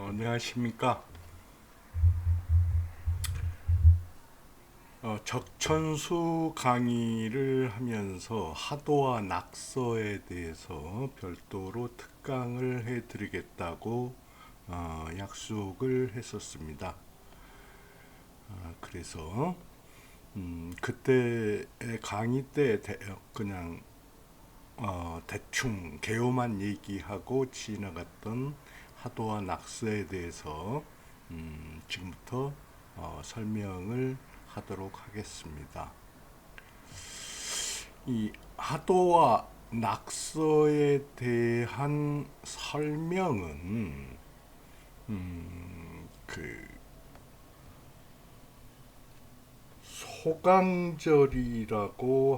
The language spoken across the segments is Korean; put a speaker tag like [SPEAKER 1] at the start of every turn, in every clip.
[SPEAKER 1] 안녕하십니까. 적천수 강의를 하면서 하도와 낙서에 대해서 별도로 특강을 해드리겠다고 약속을 했었습니다. 그래서 그때 강의 때 그냥 대충 개요만 얘기하고 지나갔던 하도와 낙서에 대해서 지금부터 설명을 하도록 하겠습니다. 이 하도와 낙서에 대한 설명은 그 소강절이라고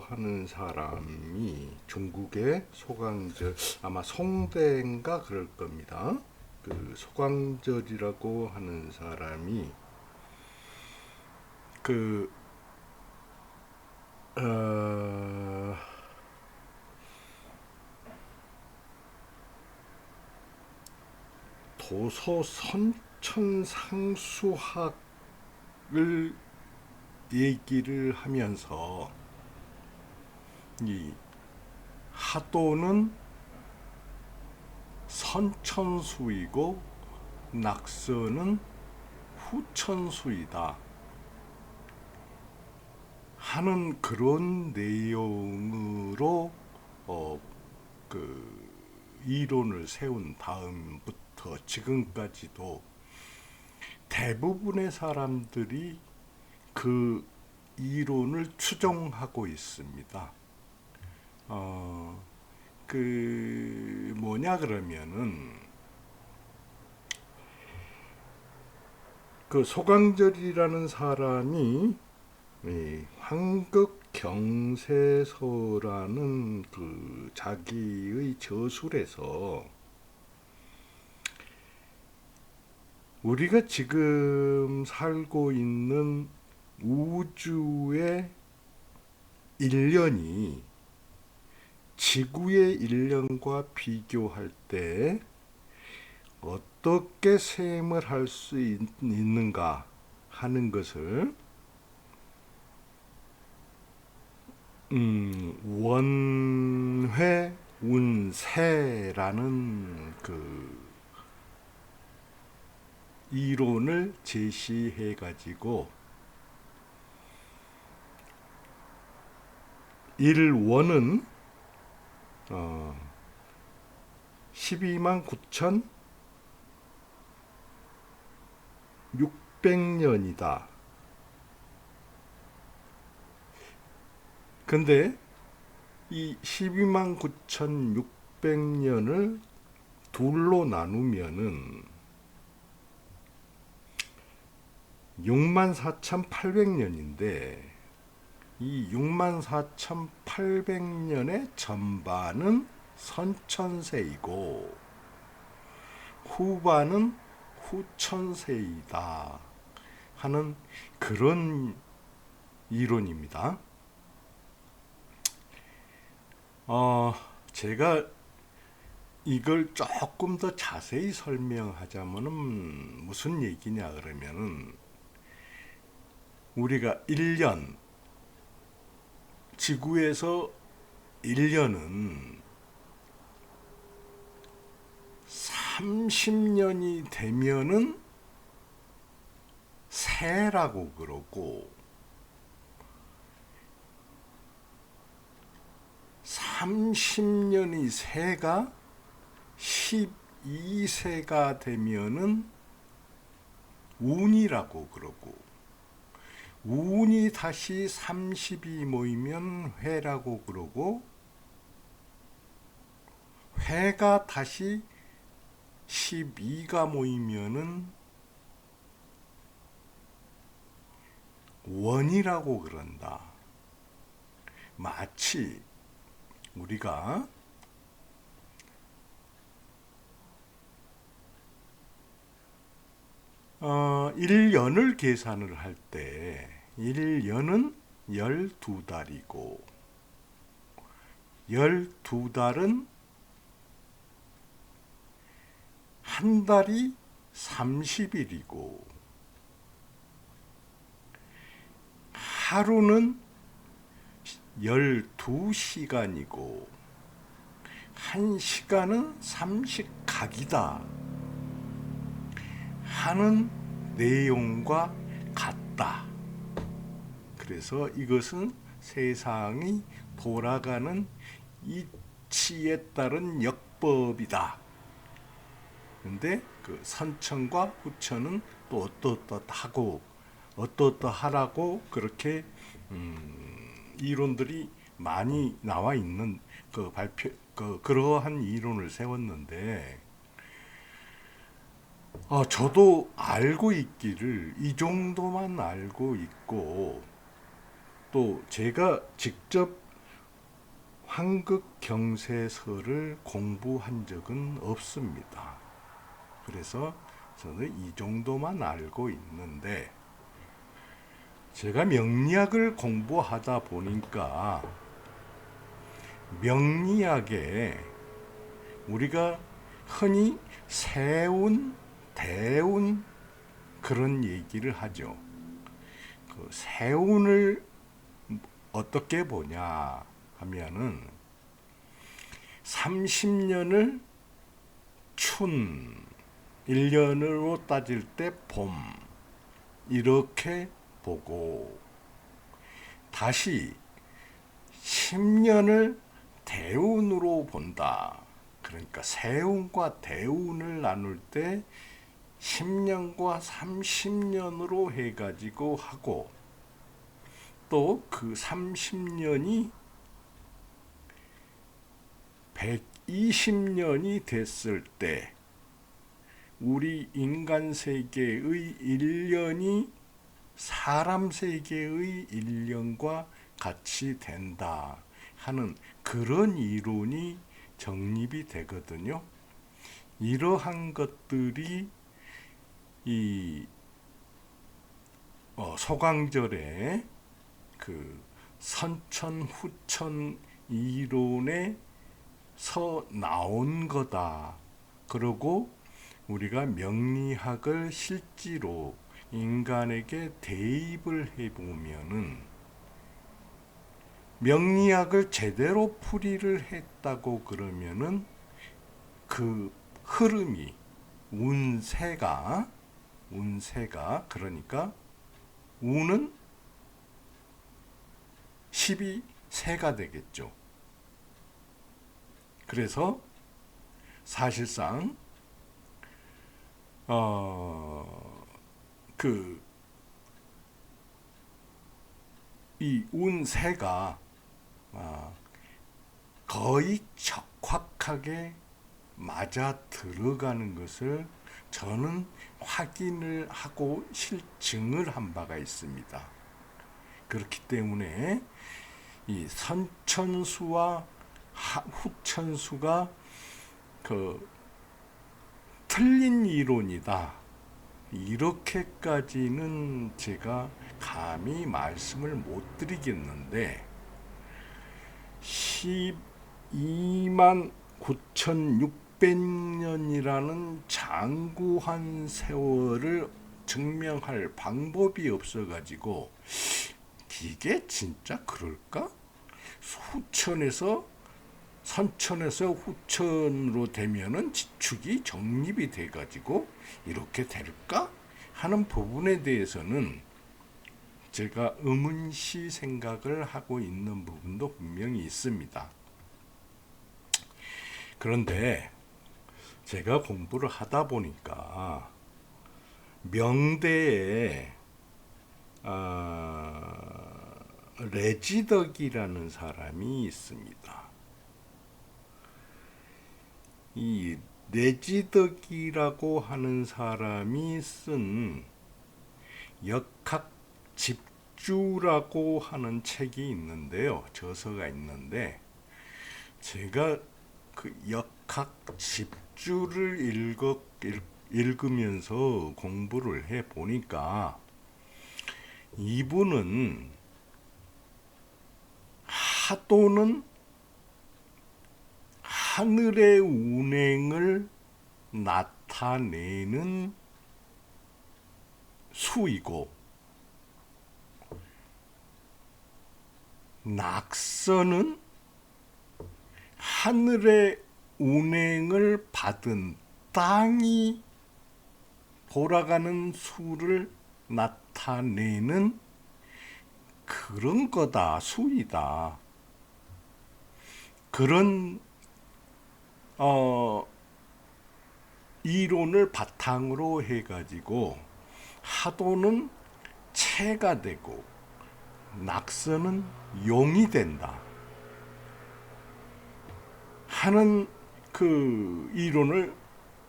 [SPEAKER 1] 하는 사람이 중국의 소강절, 아마 송대인가 그럴 겁니다. 그 소강절이라고 하는 사람이 그 어, 도서 선천상수학을 얘기를 하면서 이 하도는 선천수이고 낙서는 후천수이다 하는 그런 내용으로 그 이론을 세운 다음부터 지금까지도 대부분의 사람들이 그 이론을 추종하고 있습니다. 그 뭐냐 그러면은 그 소강절이라는 사람이 황극경세서라는 그 자기의 저술에서 우리가 지금 살고 있는 우주의 1년이 지구의 1년과 비교할 때 어떻게 셈을 할 수 있는가 하는 것을 원회 운세라는 그 이론을 제시해 가지고 1원은 12만 9,600년이다. 근데 이 12만 9,600년을 둘로 나누면은 64,800년인데 이 64,800년의 전반은 선천세이고 후반은 후천세이다 하는 그런 이론입니다. 제가 이걸 조금 더 자세히 설명하자면은 무슨 얘기냐 그러면은 우리가 1년 지구에서 1년은 30년이 되면은 새라고 그러고 30년이 새가 12세가 되면은 운이라고 그러고 운이 다시 30이 모이면 회라고 그러고 회가 다시 12가 모이면은 원이라고 그런다. 마치 우리가 1년을 계산을 할 때 1년은 12달이고 12달은 한 달이 30일이고 하루는 12시간이고 1시간은 삼식각이다 하는 내용과 같다. 그래서 이것은 세상이 돌아가는 이치에 따른 역법이다. 근데 그 선천과 후천은 또 어떠하고 어떠하라고 그렇게 이론들이 많이 나와 있는 그 발표 그러한 이론을 세웠는데 저도 알고 있기를 이 정도만 알고 있고 또 제가 직접 환극경세서를 공부한 적은 없습니다. 그래서 저는 이 정도만 알고 있는데 제가 명리학을 공부하다 보니까 명리학에 우리가 흔히 세운, 대운 그런 얘기를 하죠. 그 세운을 어떻게 보냐 하면은 30년을 춘, 1년으로 따질 때 봄 이렇게 보고 다시 10년을 대운으로 본다. 그러니까 세운과 대운을 나눌 때 10년과 30년으로 해가지고 하고 또 그 30년이 120년이 됐을 때 우리 인간 세계의 1년이 사람 세계의 1년과 같이 된다 하는 그런 이론이 정립이 되거든요. 이러한 것들이 이 소강절의 그 선천 후천 이론에서 나온 거다. 그리고 우리가 명리학을 실제로 인간에게 대입을 해보면은 명리학을 제대로 풀이를 했다고 그러면은 그 흐름이 운세가 그러니까 운은 12세가 되겠죠. 그래서 사실상 이 운세가 거의 적확하게 맞아 들어가는 것을 저는 확인을 하고 실증을 한 바가 있습니다. 그렇기 때문에 이 선천수와 후천수가 그 틀린 이론이다. 이렇게까지는 제가 감히 말씀을 못 드리겠는데 12만 9,600년이라는 장구한 세월을 증명할 방법이 없어가지고 이게 진짜 그럴까? 선천에서 후천으로 되면은 지축이 정립이 돼가지고 이렇게 될까? 하는 부분에 대해서는 제가 의문시 생각을 하고 있는 부분도 분명히 있습니다. 그런데 제가 공부를 하다 보니까 명대에 레지덕이라는 사람이 있습니다. 이 레지덕이라고 하는 사람이 쓴 역학집주라고 하는 책이 있는데요. 저서가 있는데 제가 그 역학집주를 읽으면서 공부를 해 보니까 이분은 하도는 하늘의 운행을 나타내는 수이고, 낙서는 하늘의 운행을 받은 땅이 돌아가는 수를 나타내는 그런 거다, 수이다. 그런 이론을 바탕으로 해가지고 하도는 채가 되고 낙서는 용이 된다 하는 그 이론을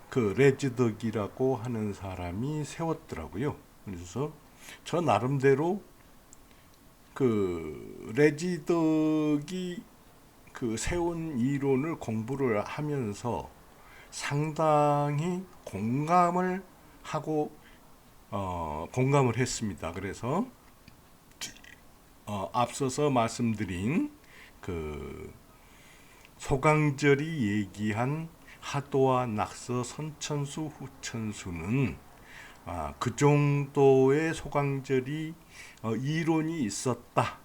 [SPEAKER 1] 그 레지덕이라고 하는 사람이 세웠더라고요. 그래서 저 나름대로 그 레지덕이 그 세운 이론을 공부를 하면서 상당히 공감을 하고 공감을 했습니다. 그래서 앞서서 말씀드린 그 소강절이 얘기한 하도와 낙서, 선천수, 후천수는 그 정도의 소강절이 이론이 있었다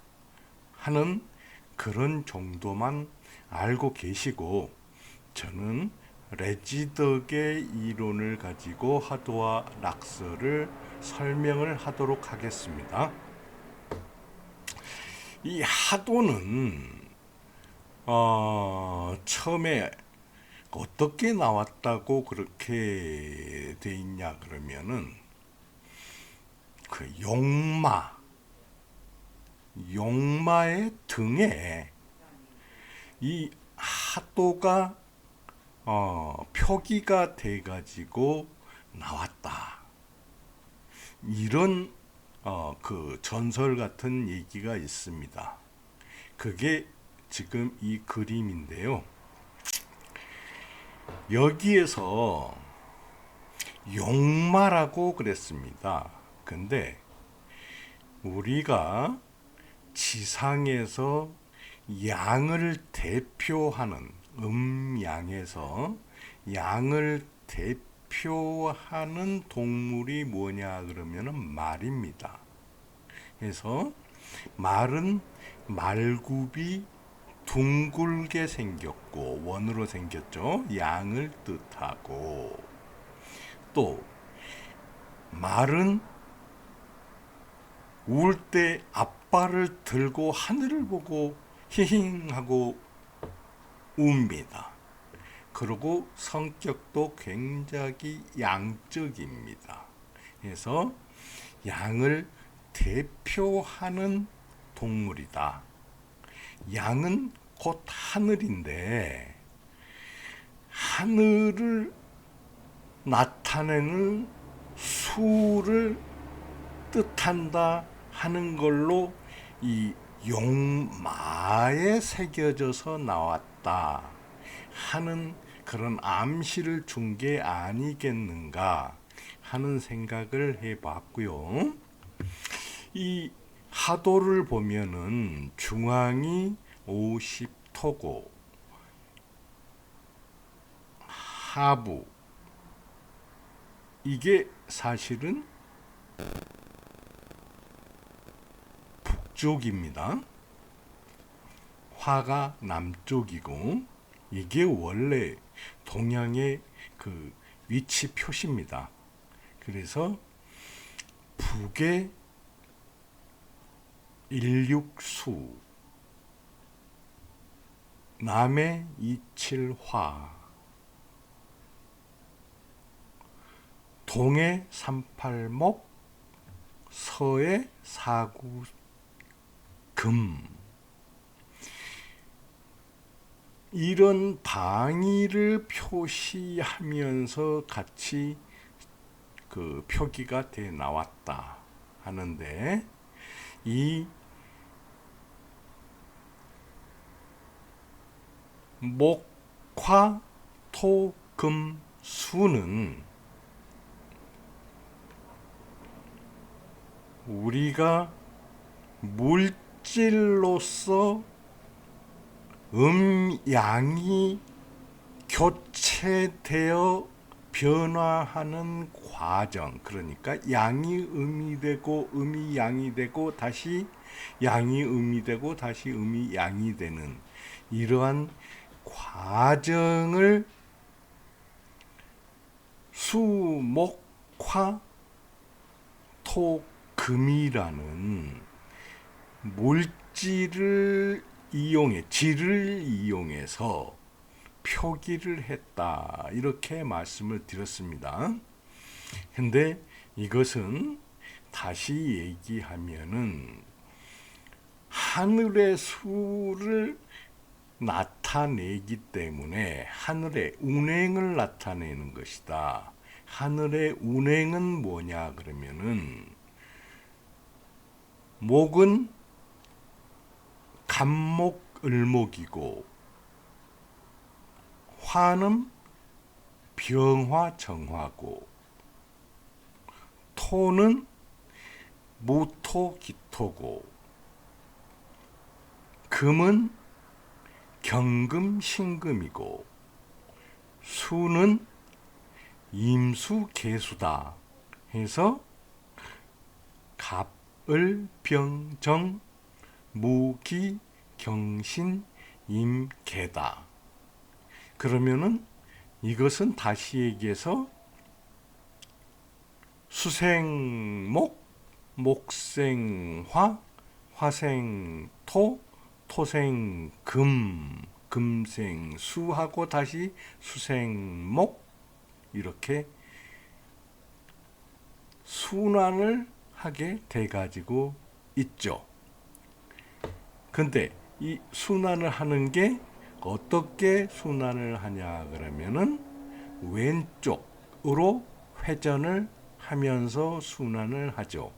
[SPEAKER 1] 하는 그런 정도만 알고 계시고, 저는 레지덕의 이론을 가지고 하도와 낙서를 설명을 하도록 하겠습니다. 이 하도는 처음에 어떻게 나왔다고 그렇게 돼 있냐 그러면은 그 용마의 등에 이 하도가 표기가 돼 가지고 나왔다, 이런 그 전설 같은 얘기가 있습니다. 그게 지금 이 그림인데요. 여기에서 용마라고 그랬습니다. 근데 우리가 지상에서 양을 대표하는 양에서 양을 대표하는 동물이 뭐냐 그러면은 말입니다. 그래서 말은 말굽이 둥글게 생겼고 원으로 생겼죠. 양을 뜻하고, 또 말은 울 때 앞발을 들고 하늘을 보고 히힝 하고 웁니다. 그리고 성격도 굉장히 양적입니다. 그래서 양을 대표하는 동물이다. 양은 곧 하늘인데 하늘을 나타내는 수를 뜻한다 하는 걸로 이 용마에 새겨져서 나왔다 하는 그런 암시를 준 게 아니겠는가 하는 생각을 해봤고요. 이 하도를 보면은 중앙이 50토고 하부, 이게 사실은 북쪽입니다. 화가 남쪽이고, 이게 원래 동양의 그 위치 표시입니다. 그래서 북의 일육수, 남의 이칠화, 동의 삼팔목, 서의 사구금, 이런 방위를 표시하면서 같이 그 표기가 돼 나왔다 하는데, 이 목화 토 금 수는 우리가 물질로서 양이 교체되어 변화하는 과정, 그러니까 양이 음이 되고 음이 양이 되고 다시 양이 음이 되고 다시 음이 양이 되는 이러한 과정을 수, 목, 화, 토, 금이라는 물질을 질을 이용해서 표기를 했다, 이렇게 말씀을 드렸습니다. 근데 이것은 다시 얘기하면은 하늘의 수를 나타내기 때문에 하늘의 운행을 나타내는 것이다. 하늘의 운행은 뭐냐 그러면은, 목은 간목을목이고 화는 병화정화고 토는 무토기토고 금은 경금신금이고 수는 임수개수다 해서 갑을병정 무기경신임개다. 그러면은 이것은 다시 얘기해서 수생목, 목생화, 화생토, 토생금, 금생수하고 다시 수생목, 이렇게 순환을 하게 돼 가지고 있죠. 근데 이 순환을 하는 게 어떻게 순환을 하냐 그러면은 왼쪽으로 회전을 하면서 순환을 하죠.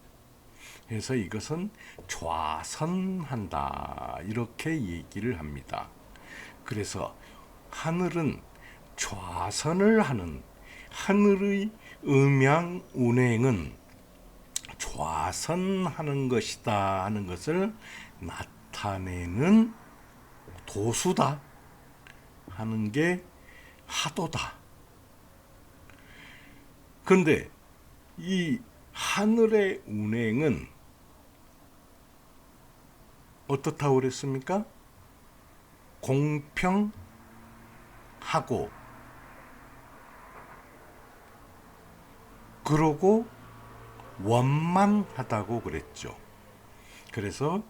[SPEAKER 1] 그래서 이것은 좌선한다, 이렇게 얘기를 합니다. 그래서 하늘은 좌선을 하는, 하늘의 음양 운행은 좌선하는 것이다 하는 것을 나타내는 도수다 하는 게 하도다. 근데 이 하늘의 운행은 어떻다고 그랬습니까? 공평하고 그러고 원만하다고 그랬죠. 그래서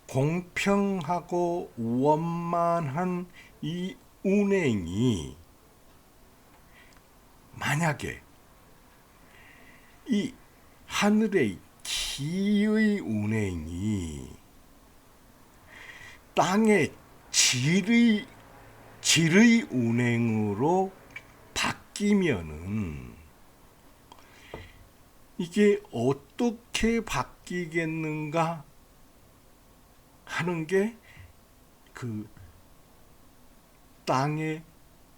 [SPEAKER 1] 공평하고 원만한 이 운행이 만약에 이 하늘의 기의 운행이 땅의 질의 운행으로 바뀌면은 이게 어떻게 바뀌겠는가 하는 게 그 땅의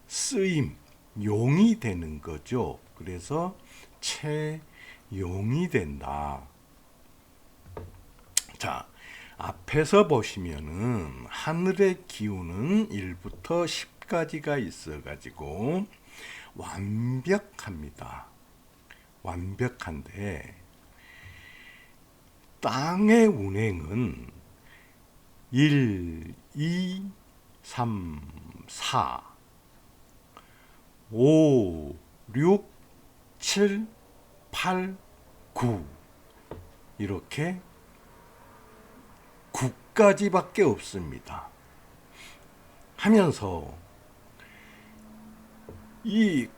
[SPEAKER 1] 쓰임, 용이 되는 거죠. 그래서 채용이 된다. 자, 앞에서 보시면은 하늘의 기운은 1부터 10까지가 있어가지고 완벽합니다. 완벽한데 땅의 운행은 1, 2, 3, 4, 5, 6, 7, 8, 9 이렇게 9까지밖에 없습니다. 하면서 이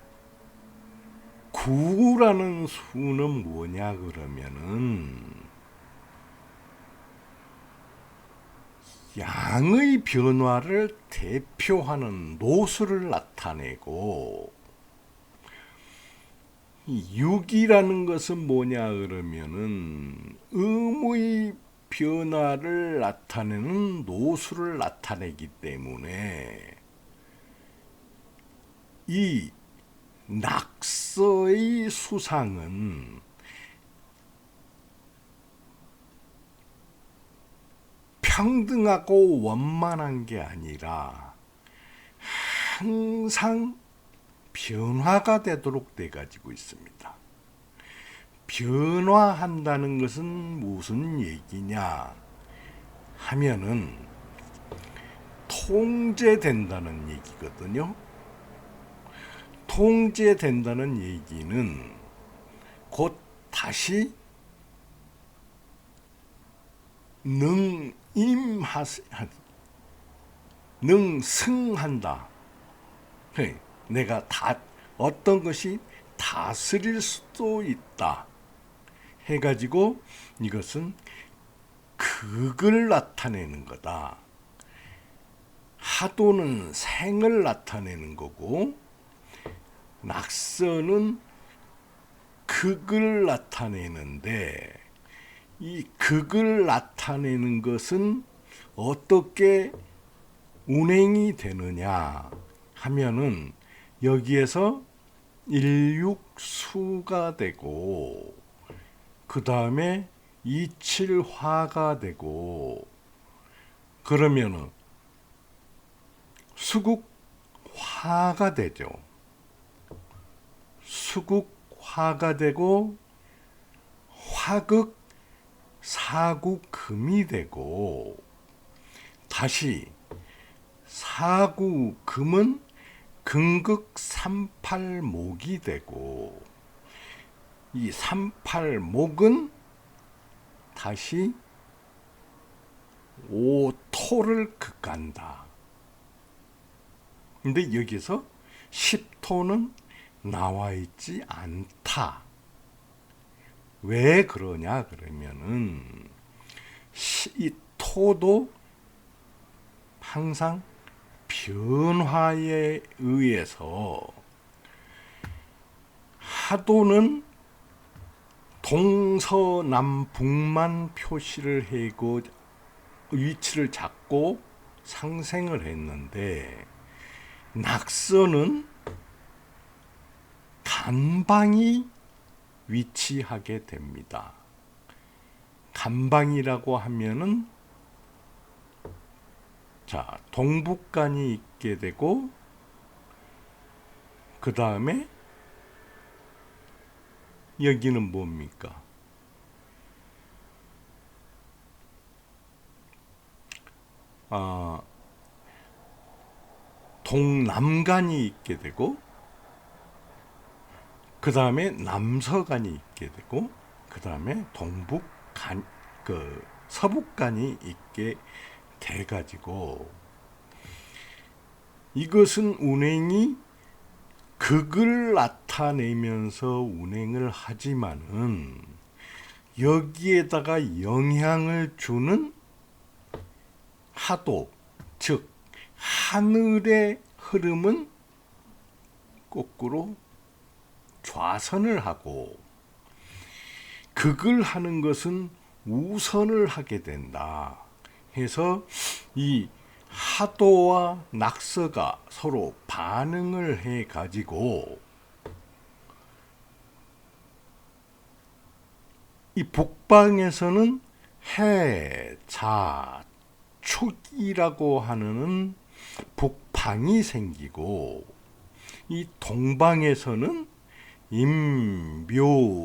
[SPEAKER 1] 9라는 수는 뭐냐 그러면은 양의 변화를 대표하는 노수를 나타내고, 이 6이라는 것은 뭐냐 그러면은 음의 변화를 나타내는 노수를 나타내기 때문에 이 낙서의 수상은 평등하고 원만한 게 아니라 항상 변화가 되도록 돼 가지고 있습니다. 변화한다는 것은 무슨 얘기냐 하면은 통제된다는 얘기거든요. 통제된다는 얘기는 곧 다시 능승한다. 내가 어떤 것이 다스릴 수도 있다 해가지고 이것은 극을 나타내는 거다. 하도는 생을 나타내는 거고 낙서는 극을 나타내는데, 이 극을 나타내는 것은 어떻게 운행이 되느냐 하면은 여기에서 일육수가 되고 그 다음에 이칠화가 되고 그러면은 수국화가 되죠. 수국화가 되고 화극 사구금이 되고 다시 사구금은 금극삼팔목이 되고 이 삼팔목은 다시 오토를 극한다. 근데 여기서 십토는 나와 있지 않다. 왜 그러냐 그러면은 이 토도 항상 변화에 의해서 하도는 동서남북만 표시를 하고 위치를 잡고 상생을 했는데 낙서는 간방이 위치하게 됩니다. 간방이라고 하면은 자, 동북간이 있게 되고 그 다음에 여기는 뭡니까? 동남간이 있게 되고 그 다음에 남서간이 있게 되고 그 다음에 동북간 서북간이 있게 돼 가지고 이것은 운행이 극을 나타내면서 운행을 하지만은 여기에다가 영향을 주는 하도, 즉 하늘의 흐름은 거꾸로 좌선을 하고 극을 하는 것은 우선을 하게 된다 해서 이 하도와 낙서가 서로 반응을 해 가지고 이 북방에서는 해, 자, 축이라고 하는 북방이 생기고 이 동방에서는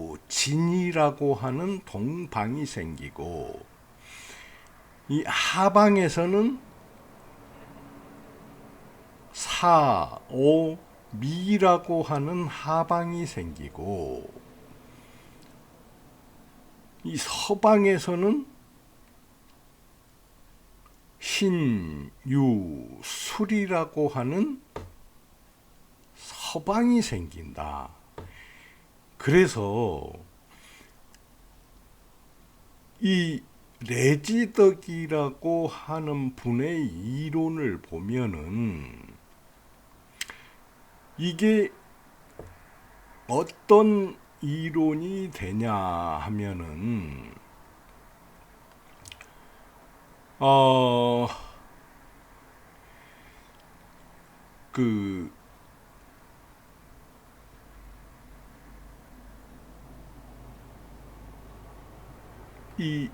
[SPEAKER 1] 임묘진이라고 하는 동방이 생기고 이 하방에서는 사오미라고 하는 하방이 생기고 이 서방에서는 신유술이라고 하는 서방이 생긴다. 그래서 이 레지덕이라고 하는 분의 이론을 보면은 이게 어떤 이론이 되냐 하면은 그 이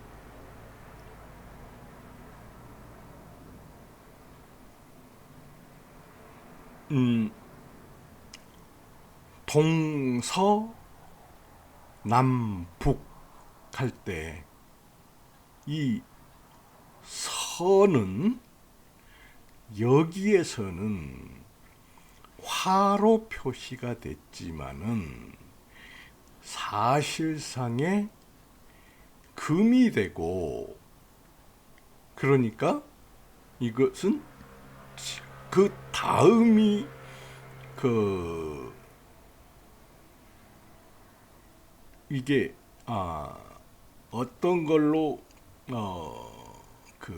[SPEAKER 1] 동서 남북 할 때 이 서는 여기에서는 화로 표시가 됐지만은 사실상의 금이 되고, 그러니까 이것은 그 다음이 이게 어떤 걸로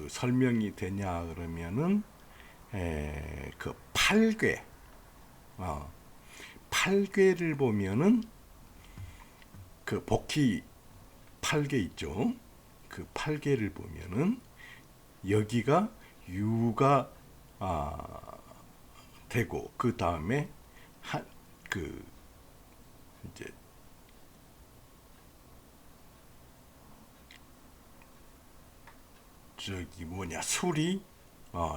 [SPEAKER 1] 설명이 되냐 그러면은 그 팔괘, 팔괘를 보면은 그 복희 팔괘 있죠. 그 팔괘를 보면은 여기가 유가 되고, 그 다음에 이제 술이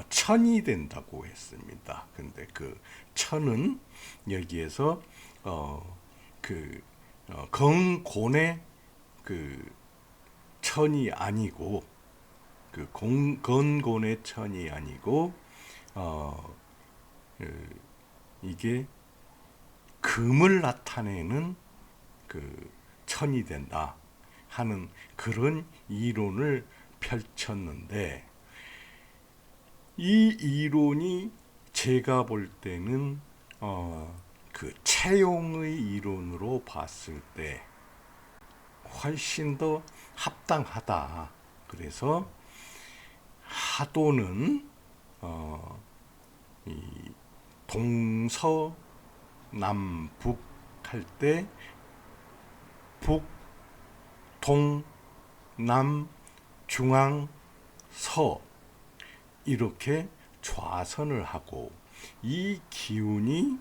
[SPEAKER 1] 천이 된다고 했습니다. 근데 그 천은 여기에서 건곤의 천이 아니고, 건곤의 천이 아니고 이게 금을 나타내는 천이 된다 하는 그런 이론을 펼쳤는데, 이 이론이 제가 볼 때는 채용의 이론으로 봤을 때 훨씬 더 합당하다. 그래서 하도는 이 동서 남북 할 때 북, 동, 남, 중앙, 서 이렇게 좌선을 하고, 이 기운이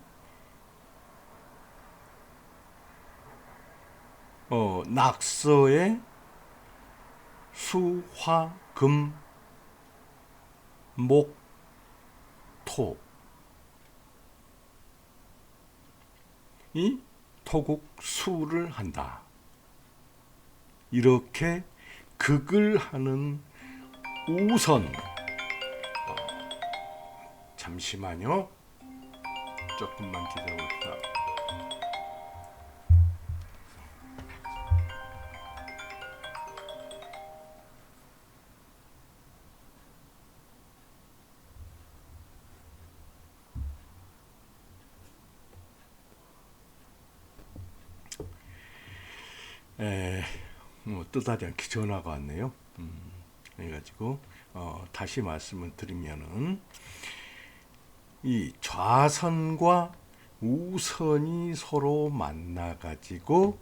[SPEAKER 1] 낙서의 수, 화, 금, 목, 토, 이 토국수를 한다. 이렇게 극을 하는 우선, 잠시만요. 조금만 기다려봅시다. 뜻하지 않게 전화가 왔네요. 그래가지고 다시 말씀을 드리면은, 이 좌선과 우선이 서로 만나가지고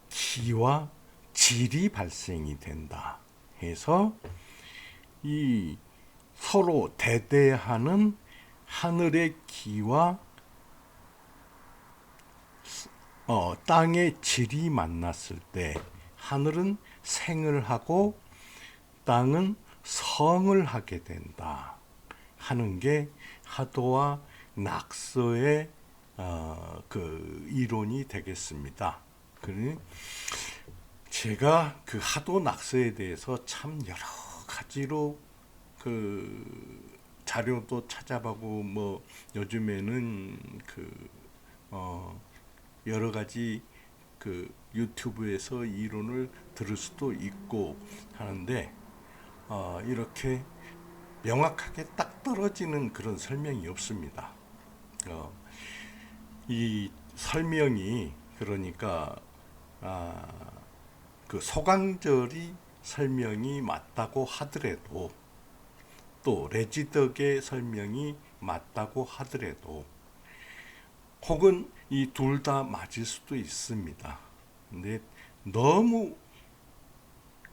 [SPEAKER 1] 기와 질이 발생이 된다 해서, 이 서로 대대하는 하늘의 기와 땅의 질이 만났을 때 하늘은 생을 하고 땅은 성을 하게 된다 하는 게 하도와 낙서의 이론이 되겠습니다. 그러니 제가 그 하도 낙서에 대해서 참 여러 가지로 자료도 찾아보고, 뭐 요즘에는 여러 가지 유튜브에서 이론을 들을 수도 있고 하는데, 이렇게 명확하게 딱 떨어지는 그런 설명이 없습니다. 이 설명이, 그러니까 소강절이 설명이 맞다고 하더라도, 또 레지덕의 설명이 맞다고 하더라도, 혹은 이 둘 다 맞을 수도 있습니다. 근데 너무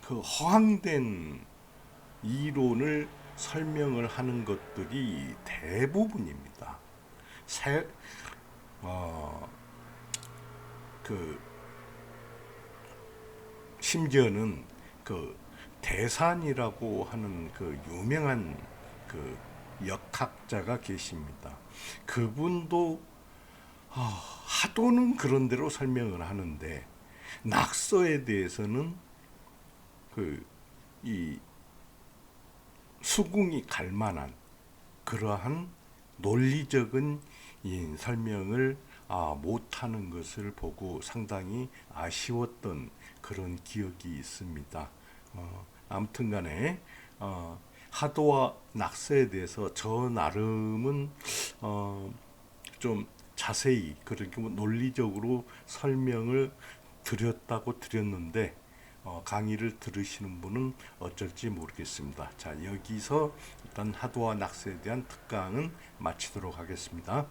[SPEAKER 1] 허황된 이론을 설명을 하는 것들이 대부분입니다. 심지어는 대산이라고 하는 유명한 역학자가 계십니다. 그분도 하도는 그런 대로 설명을 하는데 낙서에 대해서는 그 이 수긍이 갈 만한 그러한 논리적인 이 설명을 못하는 것을 보고 상당히 아쉬웠던 그런 기억이 있습니다. 아무튼 간에 하도와 낙서에 대해서 저 나름은 좀 자세히 그렇게 논리적으로 설명을 드렸는데 강의를 들으시는 분은 어쩔지 모르겠습니다. 자, 여기서 일단 하도와 낙서에 대한 특강은 마치도록 하겠습니다.